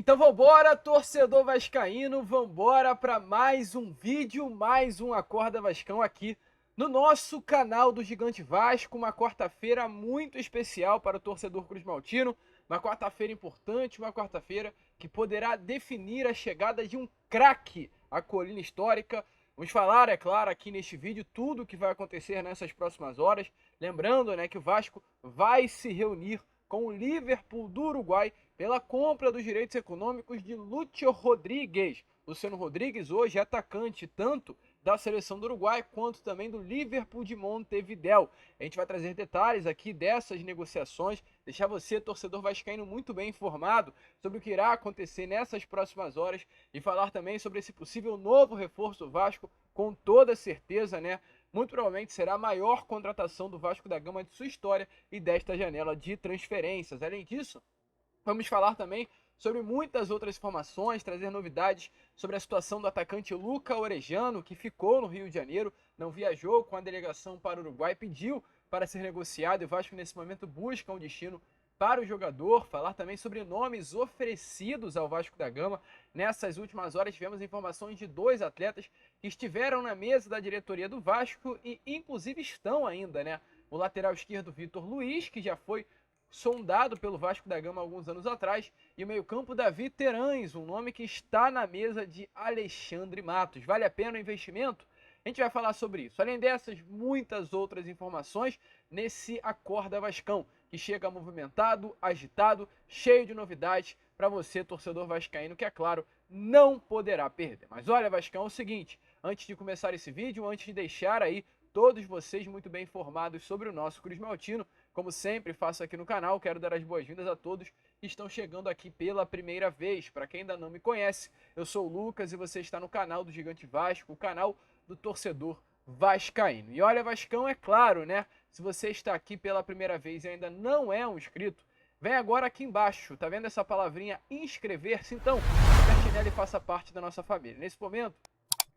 Então vambora, torcedor vascaíno, vambora para mais um vídeo, mais um Acorda Vascão aqui no nosso canal do Gigante Vasco, uma quarta-feira muito especial para o torcedor cruzmaltino, uma quarta-feira importante, uma quarta-feira que poderá definir a chegada de um craque à colina histórica. Vamos falar, é claro, aqui neste vídeo tudo o que vai acontecer nessas próximas horas, lembrando, que o Vasco vai se reunir com o Liverpool do Uruguai pela compra dos direitos econômicos de Lúcio Rodrigues. Luciano Rodrigues hoje é atacante tanto da seleção do Uruguai quanto também do Liverpool de Montevidéu. A gente vai trazer detalhes aqui dessas negociações, deixar você, torcedor vascaíno, muito bem informado sobre o que irá acontecer nessas próximas horas e falar também sobre esse possível novo reforço do Vasco, com toda certeza, muito provavelmente será a maior contratação do Vasco da Gama de sua história e desta janela de transferências. Além disso, vamos falar também sobre muitas outras informações, trazer novidades sobre a situação do atacante Luca Orejano, que ficou no Rio de Janeiro, não viajou com a delegação para o Uruguai, pediu para ser negociado e o Vasco nesse momento busca um destino para o jogador. Falar também sobre nomes oferecidos ao Vasco da Gama. Nessas últimas horas tivemos informações de dois atletas que estiveram na mesa da diretoria do Vasco e inclusive estão ainda, O lateral esquerdo Vitor Luiz, que já foi sondado pelo Vasco da Gama há alguns anos atrás, e o meio-campo Davi Terães, um nome que está na mesa de Alexandre Matos. Vale a pena o investimento? A gente vai falar sobre isso. Além dessas, muitas outras informações nesse Acorda Vascão, que chega movimentado, agitado, cheio de novidades para você, torcedor vascaíno, que é claro, não poderá perder. Mas olha, Vascão, é o seguinte, antes de começar esse vídeo, antes de deixar aí todos vocês muito bem informados sobre o nosso Cruz Maltino, como sempre faço aqui no canal, quero dar as boas-vindas a todos que estão chegando aqui pela primeira vez. Para quem ainda não me conhece, eu sou o Lucas e você está no canal do Gigante Vasco, o canal do torcedor vascaíno. E olha, Vascão, é claro, se você está aqui pela primeira vez e ainda não é um inscrito, vem agora aqui embaixo, tá vendo essa palavrinha inscrever-se? Então, aperte nela e faça parte da nossa família. Nesse momento,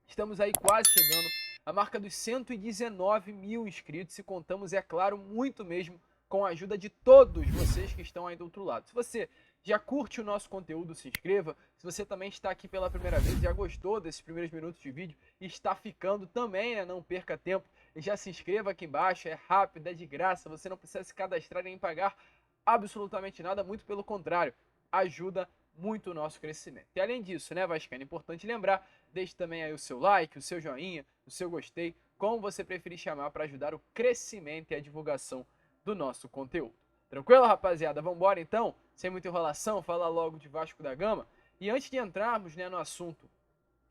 estamos aí quase chegando a marca dos 119 mil inscritos e contamos, é claro, muito mesmo com a ajuda de todos vocês que estão aí do outro lado. Se você já curte o nosso conteúdo, se inscreva. Se você também está aqui pela primeira vez, já gostou desses primeiros minutos de vídeo e está ficando também, não perca tempo e já se inscreva aqui embaixo, é rápido, é de graça, você não precisa se cadastrar nem pagar absolutamente nada, muito pelo contrário, ajuda muito o nosso crescimento. E além disso, Vascaíno, é importante lembrar, deixe também aí o seu like, o seu joinha, o seu gostei, como você preferir chamar, para ajudar o crescimento e a divulgação do nosso conteúdo. Tranquilo, rapaziada? Vamos embora então? Sem muita enrolação, falar logo de Vasco da Gama. E antes de entrarmos no assunto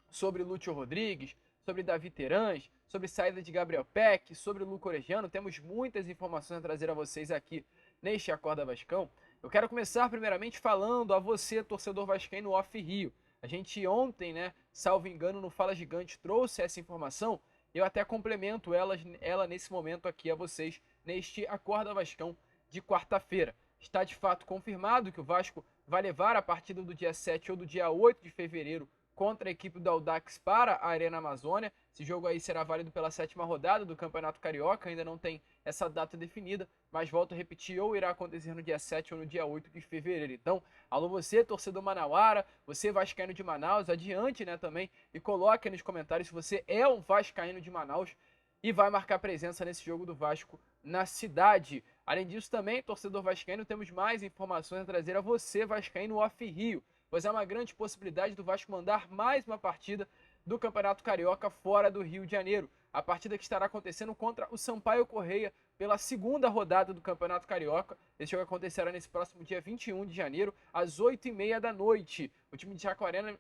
sobre Lúcio Rodrigues, sobre Davi Terães, sobre saída de Gabriel Peck, sobre Luca Orejano, temos muitas informações a trazer a vocês aqui neste Acorda Vascão. Eu quero começar primeiramente falando a você, torcedor vascaíno Off Rio. A gente ontem, salvo engano, no Fala Gigante, trouxe essa informação. Eu até complemento ela nesse momento aqui a vocês, neste Acorda Vascão de quarta-feira. Está de fato confirmado que o Vasco vai levar a partida do dia 7 ou do dia 8 de fevereiro contra a equipe do Audax para a Arena Amazônia. Esse jogo aí será válido pela 7ª rodada do Campeonato Carioca, ainda não tem essa data definida, mas volto a repetir, ou irá acontecer no dia 7 ou no dia 8 de fevereiro. Então, alô você, torcedor manauara, você vascaíno de Manaus, adiante, também, e coloque nos comentários se você é um vascaíno de Manaus e vai marcar presença nesse jogo do Vasco na cidade. Além disso também, torcedor vascaíno, temos mais informações a trazer a você, vascaíno Off Rio, pois há uma grande possibilidade do Vasco mandar mais uma partida do Campeonato Carioca fora do Rio de Janeiro. A partida que estará acontecendo contra o Sampaio Corrêa pela 2ª rodada do Campeonato Carioca. Esse jogo acontecerá nesse próximo dia 21 de janeiro, às 8h30 da noite. O time de Saquarema,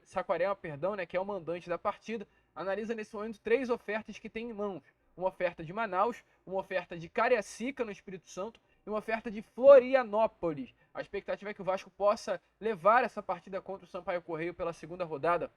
que é o mandante da partida, analisa nesse momento 3 ofertas que tem em mãos. Uma oferta de Manaus, uma oferta de Cariacica, no Espírito Santo, e uma oferta de Florianópolis. A expectativa é que o Vasco possa levar essa partida contra o Sampaio Corrêa pela 2ª rodada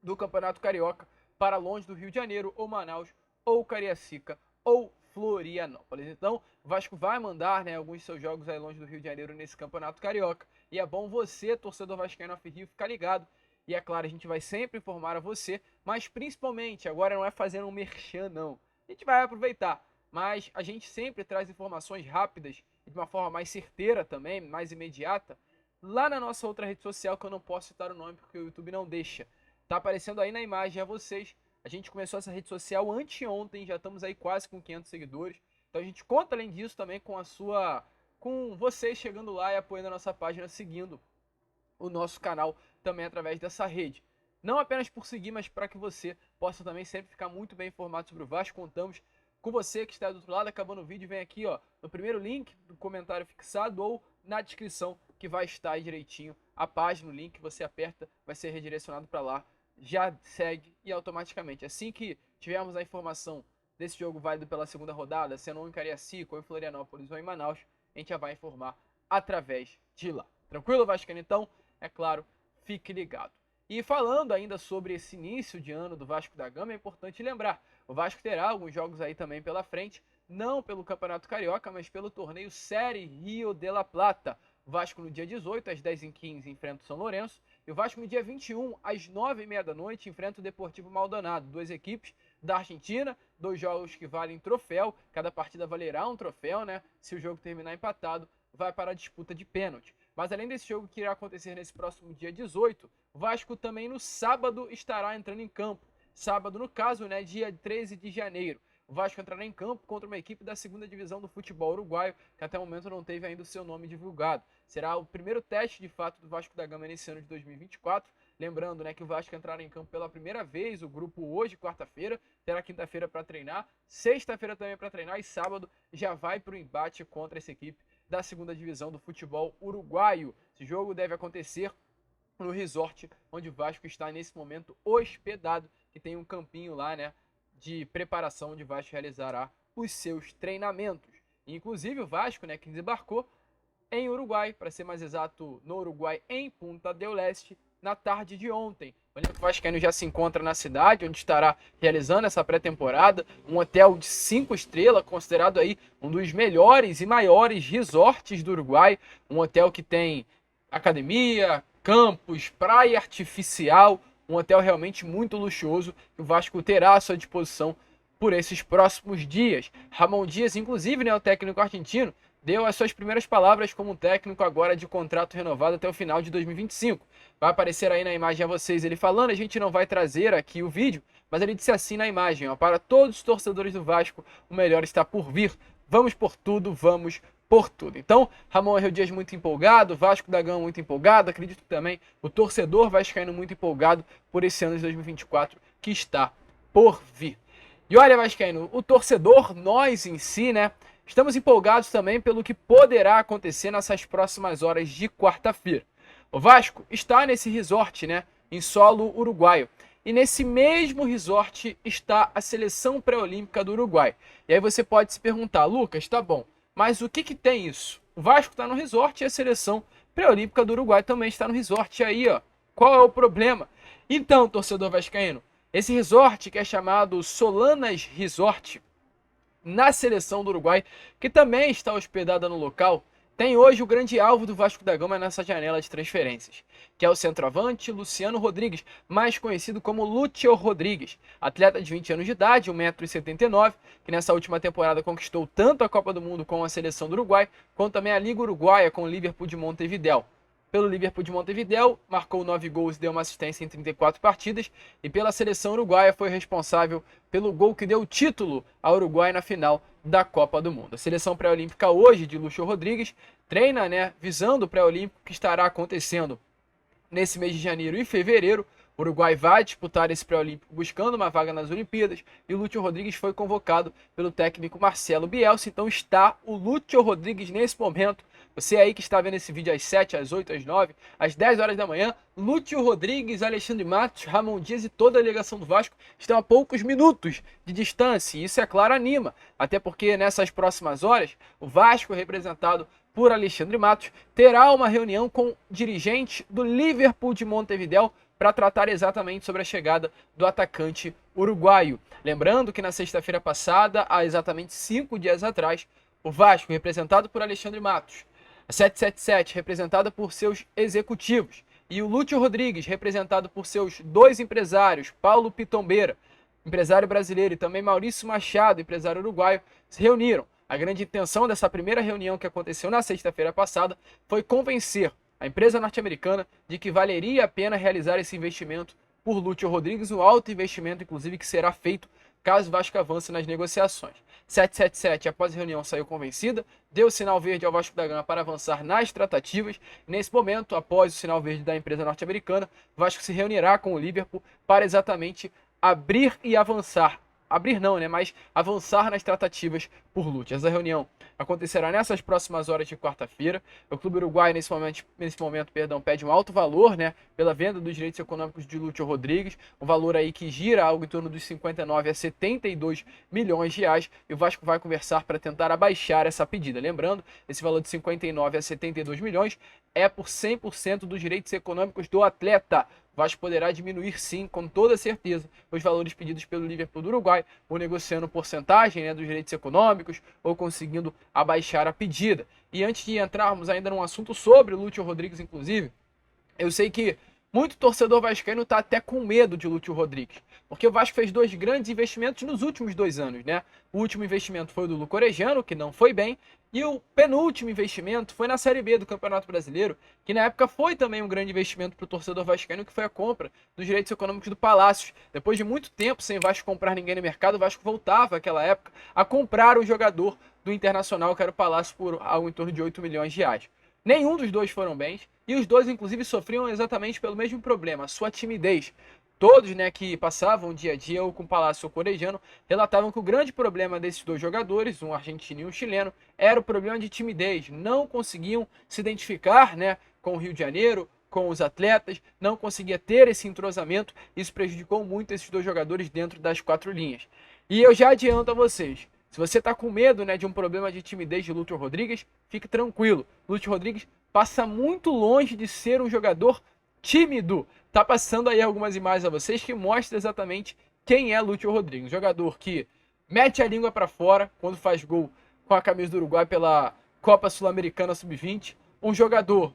do Campeonato Carioca para longe do Rio de Janeiro, ou Manaus, ou Cariacica, ou Florianópolis. Então, o Vasco vai mandar alguns de seus jogos aí longe do Rio de Janeiro nesse Campeonato Carioca. E é bom você, torcedor vascaíno Off Rio, ficar ligado. E é claro, a gente vai sempre informar a você, mas principalmente, agora não é fazendo um merchan, não. A gente vai aproveitar, mas a gente sempre traz informações rápidas e de uma forma mais certeira também, mais imediata, lá na nossa outra rede social, que eu não posso citar o nome porque o YouTube não deixa. Tá aparecendo aí na imagem a vocês. A gente começou essa rede social anteontem, já estamos aí quase com 500 seguidores. Então a gente conta além disso também com vocês chegando lá e apoiando a nossa página, seguindo o nosso canal também através dessa rede. Não apenas por seguir, mas para que você possa também sempre ficar muito bem informado sobre o Vasco. Contamos com você que está do outro lado. Acabando o vídeo, vem aqui ó, no primeiro link do comentário fixado ou na descrição, que vai estar aí direitinho a página, o link, você aperta, vai ser redirecionado para lá, já segue e automaticamente, assim que tivermos a informação desse jogo válido pela segunda rodada, sendo ou em Cariacica, ou em Florianópolis, ou em Manaus, a gente já vai informar através de lá. Tranquilo, Vascaíno? Então, é claro, fique ligado. E falando ainda sobre esse início de ano do Vasco da Gama, é importante lembrar, o Vasco terá alguns jogos aí também pela frente, não pelo Campeonato Carioca, mas pelo torneio Série Rio de la Plata. O Vasco no dia 18, às 10h15, enfrenta o São Lourenço. E o Vasco no dia 21, às 9h30 da noite, enfrenta o Deportivo Maldonado. Duas equipes da Argentina, dois jogos que valem troféu. Cada partida valerá um troféu, né? Se o jogo terminar empatado, vai para a disputa de pênalti. Mas além desse jogo que irá acontecer nesse próximo dia 18, o Vasco também no sábado estará entrando em campo. Sábado, no caso, né, dia 13 de janeiro. O Vasco entrará em campo contra uma equipe da segunda divisão do futebol uruguaio, que até o momento não teve ainda o seu nome divulgado. Será o primeiro teste, de fato, do Vasco da Gama nesse ano de 2024. Lembrando, né, que o Vasco entrará em campo pela primeira vez, o grupo hoje, quarta-feira, terá quinta-feira para treinar, sexta-feira também para treinar e sábado já vai para o embate contra essa equipe da segunda divisão do futebol uruguaio. Esse jogo deve acontecer no resort onde o Vasco está nesse momento hospedado, que tem um campinho lá, né, de preparação onde o Vasco realizará os seus treinamentos. Inclusive o Vasco, né, que desembarcou em Uruguai, para ser mais exato, no Uruguai, em Punta del Este, na tarde de ontem. O elenco vascaíno já se encontra na cidade, onde estará realizando essa pré-temporada, um hotel de 5 estrelas, considerado aí um dos melhores e maiores resorts do Uruguai, um hotel que tem academia, campos, praia artificial, um hotel realmente muito luxuoso que o Vasco terá à sua disposição por esses próximos dias. Ramon Dias, inclusive, né, o técnico argentino, deu as suas primeiras palavras como técnico agora de contrato renovado até o final de 2025. Vai aparecer aí na imagem a vocês ele falando, a gente não vai trazer aqui o vídeo, mas ele disse assim na imagem, ó: para todos os torcedores do Vasco, o melhor está por vir. Vamos por tudo, vamos por tudo. Então, Ramon Henrique Dias muito empolgado, Vasco da Gama muito empolgado, acredito que também o torcedor vascaíno muito empolgado por esse ano de 2024 que está por vir. E olha, vascaíno, o torcedor, nós em si, né, estamos empolgados também pelo que poderá acontecer nessas próximas horas de quarta-feira. O Vasco está nesse resort, né, em solo uruguaio. E nesse mesmo resort está a seleção pré-olímpica do Uruguai. E aí você pode se perguntar, Lucas, tá bom, mas o que tem isso? O Vasco está no resort e a seleção pré-olímpica do Uruguai também está no resort. E aí, ó, qual é o problema? Então, torcedor vascaíno, esse resort que é chamado Solanas Resort, na seleção do Uruguai, que também está hospedada no local, tem hoje o grande alvo do Vasco da Gama nessa janela de transferências, que é o centroavante Luciano Rodrigues, mais conhecido como Lúcio Rodrigues, atleta de 20 anos de idade, 1,79 m, que nessa última temporada conquistou tanto a Copa do Mundo com a seleção do Uruguai, quanto também a Liga Uruguaia com o Liverpool de Montevideo. Pelo Liverpool de Montevideo, marcou 9 gols e deu uma assistência em 34 partidas, e pela seleção uruguaia foi responsável pelo gol que deu o título ao Uruguai na final da Copa do Mundo. A seleção pré-olímpica hoje de Lúcio Rodrigues treina, né, visando o pré-olímpico que estará acontecendo nesse mês de janeiro e fevereiro. O Uruguai vai disputar esse pré-olímpico buscando uma vaga nas Olimpíadas, e o Lúcio Rodrigues foi convocado pelo técnico Marcelo Bielsa. Então está o Lúcio Rodrigues nesse momento. Você aí que está vendo esse vídeo às 7, às 8, às 9, às 10 horas da manhã, Lúcio Rodrigues, Alexandre Matos, Ramon Dias e toda a delegação do Vasco estão a poucos minutos de distância. E isso, é claro, anima. Até porque nessas próximas horas, o Vasco, representado por Alexandre Matos, terá uma reunião com dirigentes do Liverpool de Montevideo para tratar exatamente sobre a chegada do atacante uruguaio. Lembrando que na sexta-feira passada, há exatamente 5 dias atrás, o Vasco, representado por Alexandre Matos, a 777, representada por seus executivos, e o Lúcio Rodrigues, representado por seus dois empresários, Paulo Pitombeira, empresário brasileiro, e também Maurício Machado, empresário uruguaio, se reuniram. A grande intenção dessa primeira reunião que aconteceu na sexta-feira passada foi convencer a empresa norte-americana, de que valeria a pena realizar esse investimento por Lúcio Rodrigues, um alto investimento, inclusive, que será feito caso o Vasco avance nas negociações. 777, após a reunião, saiu convencida, deu sinal verde ao Vasco da Gama para avançar nas tratativas. Nesse momento, após o sinal verde da empresa norte-americana, o Vasco se reunirá com o Liverpool para exatamente abrir e avançar. Abrir não, né? Mas avançar nas tratativas por Lúcio. Essa reunião acontecerá nessas próximas horas de quarta-feira. O clube uruguaio, nesse momento, pede um alto valor, né, pela venda dos direitos econômicos de Lúcio Rodrigues, um valor aí que gira algo em torno dos 59 a 72 milhões de reais, e o Vasco vai conversar para tentar abaixar essa pedida. Lembrando, esse valor de 59 a 72 milhões é por 100% dos direitos econômicos do atleta. O Vasco poderá diminuir sim, com toda certeza, os valores pedidos pelo Liverpool do Uruguai, ou negociando porcentagem, né, dos direitos econômicos, ou conseguindo abaixar a pedida. E antes de entrarmos ainda num assunto sobre o Lúcio Rodrigues, inclusive, eu sei que muito torcedor vascaíno está até com medo de Lúcio Rodrigues, porque o Vasco fez 2 grandes investimentos nos últimos 2 anos, né? O último investimento foi o do Luco Orejano, que não foi bem, e o penúltimo investimento foi na Série B do Campeonato Brasileiro, que na época foi também um grande investimento para o torcedor vascaíno, que foi a compra dos direitos econômicos do Palácios. Depois de muito tempo sem o Vasco comprar ninguém no mercado, o Vasco voltava naquela época a comprar um jogador do Internacional, que era o Palácio, por algo em torno de 8 milhões de reais. Nenhum dos dois foram bens, e os dois, inclusive, sofriam exatamente pelo mesmo problema, a sua timidez. Todos, né, que passavam o dia a dia ou com o Palácio ou Corejano, relatavam que o grande problema desses 2 jogadores, um argentino e um chileno, era o problema de timidez. Não conseguiam se identificar, né, com o Rio de Janeiro, com os atletas, não conseguia ter esse entrosamento. Isso prejudicou muito esses 2 jogadores dentro das 4 linhas. E eu já adianto a vocês, se você está com medo, né, de um problema de timidez de Lúcio Rodrigues, fique tranquilo. Lúcio Rodrigues passa muito longe de ser um jogador tímido. Tá passando aí algumas imagens a vocês que mostram exatamente quem é Lúcio Rodrigues. Um jogador que mete a língua para fora quando faz gol com a camisa do Uruguai pela Copa Sul-Americana Sub-20. Um jogador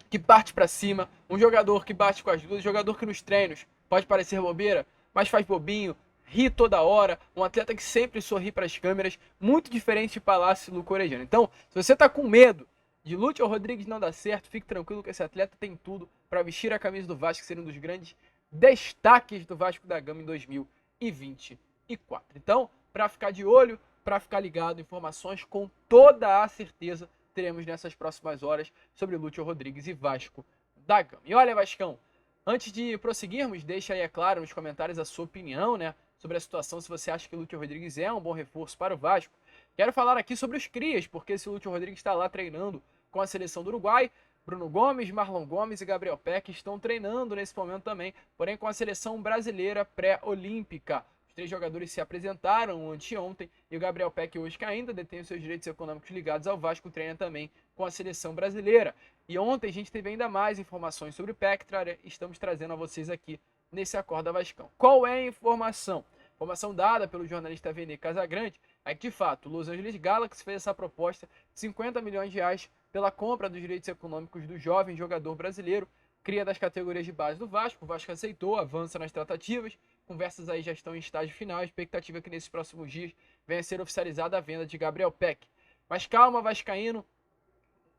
que parte para cima, um jogador que bate com as duas, um jogador que nos treinos pode parecer bobeira, mas faz bobinho, ri toda hora, um atleta que sempre sorri para as câmeras, muito diferente de Palácio e Luco Orejano. Então, se você está com medo de Lúcio Rodrigues não dar certo, fique tranquilo que esse atleta tem tudo para vestir a camisa do Vasco e ser um dos grandes destaques do Vasco da Gama em 2024. Então, para ficar de olho, para ficar ligado, informações com toda a certeza teremos nessas próximas horas sobre Lúcio Rodrigues e Vasco da Gama. E olha, Vascão, antes de prosseguirmos, deixa aí, é claro, nos comentários a sua opinião, né, sobre a situação, se você acha que o Lúcio Rodrigues é um bom reforço para o Vasco. Quero falar aqui sobre os crias, porque esse Lúcio Rodrigues está lá treinando com a seleção do Uruguai. Bruno Gomes, Marlon Gomes e Gabriel Peck estão treinando nesse momento também, porém com a seleção brasileira pré-olímpica. Os 3 jogadores se apresentaram anteontem e o Gabriel Peck, hoje que ainda detém os seus direitos econômicos ligados ao Vasco, treina também com a seleção brasileira. E ontem a gente teve ainda mais informações sobre o Peck, estamos trazendo a vocês aqui nesse Acorda Vascão. Qual é a informação? Informação dada pelo jornalista Vene Casagrande é que, de fato, o Los Angeles Galaxy fez essa proposta de 50 milhões de reais pela compra dos direitos econômicos do jovem jogador brasileiro, cria das categorias de base do Vasco. O Vasco aceitou, avança nas tratativas, conversas aí já estão em estágio final, a expectativa é que nesses próximos dias venha a ser oficializada a venda de Gabriel Peck. Mas calma, vascaíno,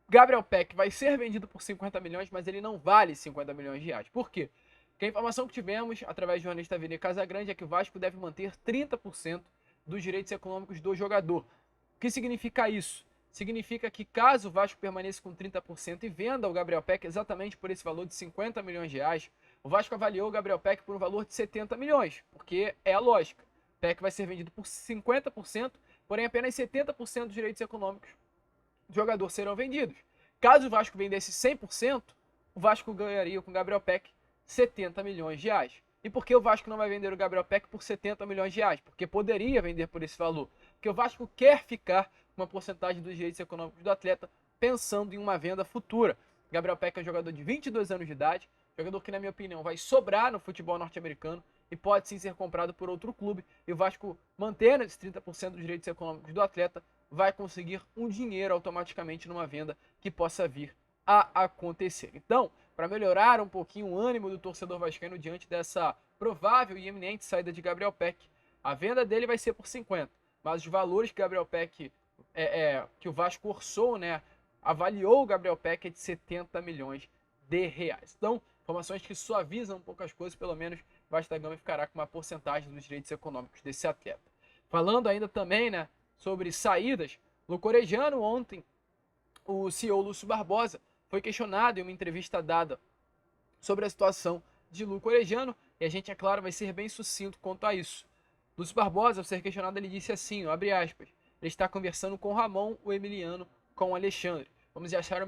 Gabriel Peck vai ser vendido por 50 milhões, mas ele não vale 50 milhões de reais. Por quê? Porque a informação que tivemos, através do jornalista Vene Casagrande, é que o Vasco deve manter 30% dos direitos econômicos do jogador. O que significa isso? Significa que caso o Vasco permaneça com 30% e venda o Gabriel Peck exatamente por esse valor de 50 milhões de reais, o Vasco avaliou o Gabriel Peck por um valor de 70 milhões, porque é a lógica. O Peck vai ser vendido por 50%, porém apenas 70% dos direitos econômicos do jogador serão vendidos. Caso o Vasco vendesse 100%, o Vasco ganharia com o Gabriel Peck 70 milhões de reais. E por que o Vasco não vai vender o Gabriel Peck por 70 milhões de reais? Porque poderia vender por esse valor. Porque o Vasco quer ficar com uma porcentagem dos direitos econômicos do atleta, pensando em uma venda futura. Gabriel Peck é um jogador de 22 anos de idade, jogador que, na minha opinião, vai sobrar no futebol norte-americano e pode sim ser comprado por outro clube. E o Vasco, mantendo esses 30% dos direitos econômicos do atleta, vai conseguir um dinheiro automaticamente numa venda que possa vir a acontecer. Então, para melhorar um pouquinho o ânimo do torcedor vascaíno diante dessa provável e iminente saída de Gabriel Peck, a venda dele vai ser por 50, mas os valores que Gabriel Peck que o Vasco orçou, né, avaliou o Gabriel Pecca de 70 milhões de reais. Então, informações que suavizam um pouco as coisas, pelo menos Vasco da Gama ficará com uma porcentagem dos direitos econômicos desse atleta. Falando ainda também, né, sobre saídas, no Corejano ontem, o CEO Lúcio Barbosa foi questionado em uma entrevista dada sobre a situação de Lu Corejano, e a gente, é claro, vai ser bem sucinto quanto a isso. Lúcio Barbosa, ao ser questionado, ele disse assim, ó, abre aspas, ele está conversando com o Ramon, o Emiliano, com o Alexandre. Vamos achar a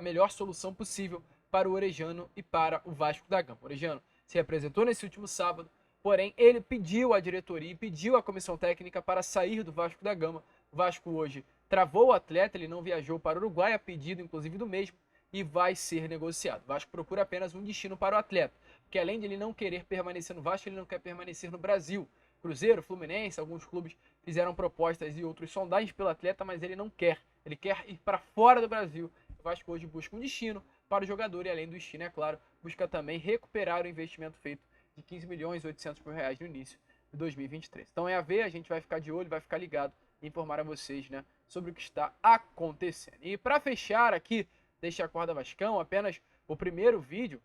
melhor solução possível para o Orejano e para o Vasco da Gama. O Orejano se apresentou nesse último sábado, porém ele pediu à diretoria e pediu à comissão técnica para sair do Vasco da Gama. O Vasco hoje travou o atleta, ele não viajou para o Uruguai, a pedido inclusive do mesmo, e vai ser negociado. O Vasco procura apenas um destino para o atleta, porque além de ele não querer permanecer no Vasco, ele não quer permanecer no Brasil. Cruzeiro, Fluminense, alguns clubes fizeram propostas e outros sondagens pelo atleta, mas ele não quer. Ele quer ir para fora do Brasil. O Vasco hoje busca um destino para o jogador e, além do destino, é claro, busca também recuperar o investimento feito de 15 milhões e 800 mil reais no início de 2023. Então é a ver, a gente vai ficar de olho, vai ficar ligado e informar a vocês, né, sobre o que está acontecendo. E para fechar aqui deste Acorda Vascão, apenas o primeiro vídeo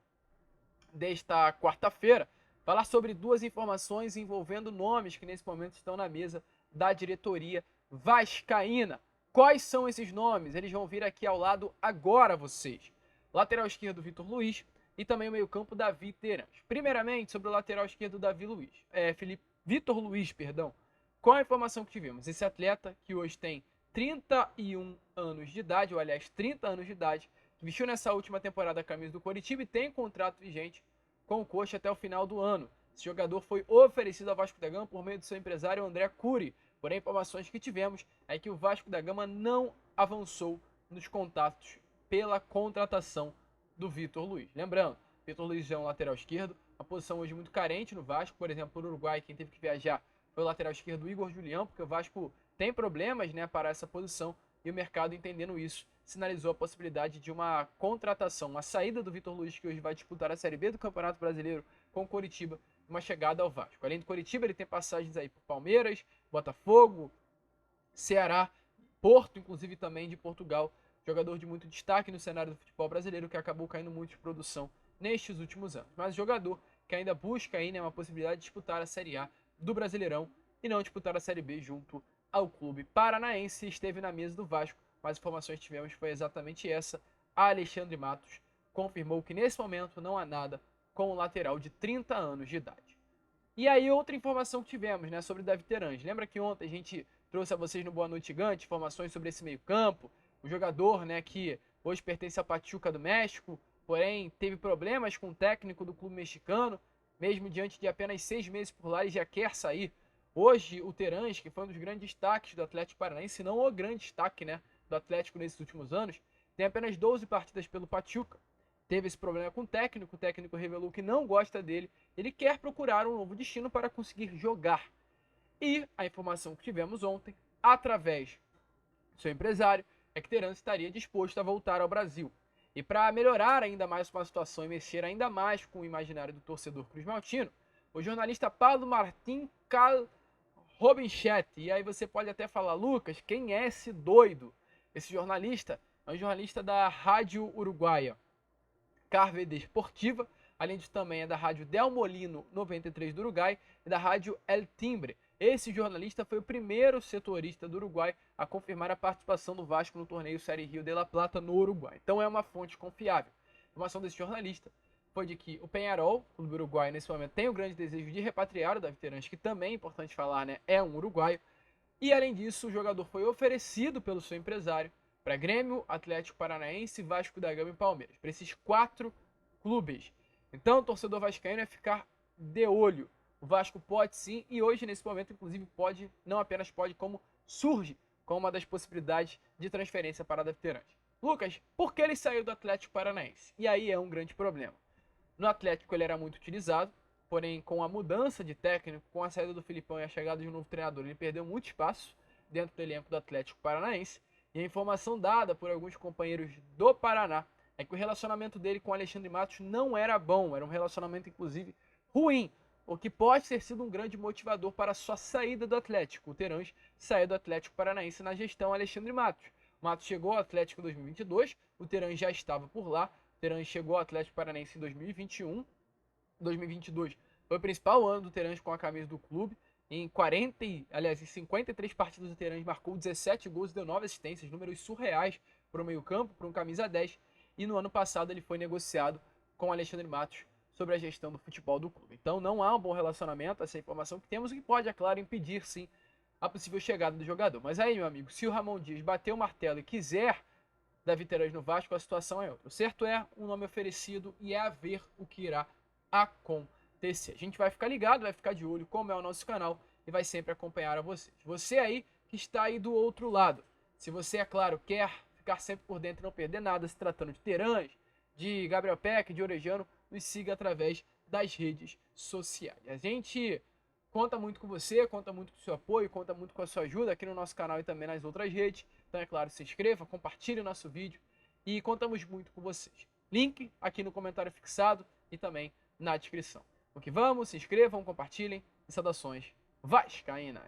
desta quarta-feira, falar sobre duas informações envolvendo nomes que nesse momento estão na mesa da diretoria vascaína. Quais são esses nomes? Eles vão vir aqui ao lado agora, vocês. Lateral esquerdo, Vitor Luiz, e também o meio-campo, Davi Terãs. Primeiramente, sobre o lateral esquerdo, Vitor Luiz, perdão. Qual a informação que tivemos? Esse atleta, que hoje tem 31 anos de idade, ou aliás, 30 anos de idade, que vestiu nessa última temporada a camisa do Coritiba e tem contrato vigente com o Coxa até o final do ano. Esse jogador foi oferecido ao Vasco da Gama por meio do seu empresário André Cury. Porém, informações que tivemos é que o Vasco da Gama não avançou nos contatos pela contratação do Vitor Luiz. Lembrando, Vitor Luiz é um lateral esquerdo, uma posição hoje muito carente no Vasco. Por exemplo, no Uruguai, quem teve que viajar foi o lateral esquerdo Igor Julião, porque o Vasco tem problemas, né, para essa posição, e o mercado, entendendo isso, sinalizou a possibilidade de uma contratação, uma saída do Vitor Luiz, que hoje vai disputar a Série B do Campeonato Brasileiro com o Coritiba, uma chegada ao Vasco. Além do Coritiba, ele tem passagens aí por Palmeiras, Botafogo, Ceará, Porto, inclusive também de Portugal. Jogador de muito destaque no cenário do futebol brasileiro, que acabou caindo muito de produção nestes últimos anos. Mas jogador que ainda busca aí, né, uma possibilidade de disputar a Série A do Brasileirão e não disputar a Série B junto ao clube paranaense. Esteve na mesa do Vasco, mas as informações que tivemos foi exatamente essa. Alexandre Matos confirmou que nesse momento não há nada com o lateral de 30 anos de idade. E aí outra informação que tivemos, né, sobre o Davi Terãs. Lembra que ontem a gente trouxe a vocês no Boa Noite Gigante informações sobre esse meio-campo, o jogador, né, que hoje pertence ao Pachuca do México, porém teve problemas com o técnico do clube mexicano, mesmo diante de apenas 6 meses por lá, ele já quer sair. Hoje o Terãs, que foi um dos grandes destaques do Atlético Paranaense, se não o grande destaque, né, do Atlético nesses últimos anos, tem apenas 12 partidas pelo Pachuca. Teve esse problema com o técnico revelou que não gosta dele, ele quer procurar um novo destino para conseguir jogar. E a informação que tivemos ontem, através do seu empresário, é que Terãs estaria disposto a voltar ao Brasil. E para melhorar ainda mais uma situação e mexer ainda mais com o imaginário do torcedor cruzmaltino, o jornalista Paulo Martim Robinchetti, e aí você pode até falar, Lucas, quem é esse doido? Esse jornalista é um jornalista da Rádio Uruguaia Carve Desportiva, além disso também é da Rádio Del Molino 93 do Uruguai e da Rádio El Timbre. Esse jornalista foi o primeiro setorista do Uruguai a confirmar a participação do Vasco no torneio Série Rio de la Plata no Uruguai. Então é uma fonte confiável. A informação desse jornalista foi de que o Peñarol, o clube uruguaio, nesse momento tem o grande desejo de repatriar o Davi Terãs, que também é importante falar, né, é um uruguaio. E além disso, o jogador foi oferecido pelo seu empresário para Grêmio, Atlético Paranaense, Vasco da Gama e Palmeiras. Para esses 4 clubes. Então o torcedor vascaíno é ficar de olho. O Vasco pode sim, e hoje nesse momento inclusive pode, não apenas pode, como surge como uma das possibilidades de transferência para Davi Terãs. Lucas, por que ele saiu do Atlético Paranaense? E aí é um grande problema. No Atlético ele era muito utilizado, porém com a mudança de técnico, com a saída do Filipão e a chegada de um novo treinador, ele perdeu muito espaço dentro do elenco do Atlético Paranaense. E a informação dada por alguns companheiros do Paraná é que o relacionamento dele com Alexandre Matos não era bom, era um relacionamento inclusive ruim, o que pode ter sido um grande motivador para a sua saída do Atlético. O Terãs saiu do Atlético Paranaense na gestão Alexandre Matos. Matos chegou ao Atlético em 2022, o Terãs já estava por lá, o Terãs chegou ao Atlético Paranaense em 2021, 2022 foi o principal ano do Terãs com a camisa do clube. Em 53 partidas do Terãs marcou 17 gols e deu 9 assistências, números surreais para o meio-campo, para um camisa 10. E no ano passado ele foi negociado com Alexandre Matos sobre a gestão do futebol do clube. Então não há um bom relacionamento, essa informação que temos, o que pode, é claro, impedir sim a possível chegada do jogador. Mas aí, meu amigo, se o Ramon Dias bater o martelo e quiser Davi Terãs no Vasco, a situação é outra. O certo é um nome oferecido e é a ver o que irá acontecer. A gente vai ficar ligado, vai ficar de olho, como é o nosso canal, e vai sempre acompanhar a vocês. Você aí que está aí do outro lado, se você, é claro, quer ficar sempre por dentro e não perder nada, se tratando de Terãs, de Gabriel Peck, de Orejano, nos siga através das redes sociais. A gente conta muito com você, conta muito com o seu apoio, conta muito com a sua ajuda aqui no nosso canal e também nas outras redes. Então, é claro, se inscreva, compartilhe o nosso vídeo e contamos muito com vocês. Link aqui no comentário fixado e também na descrição. O que vamos, se inscrevam, compartilhem e saudações vascaínas.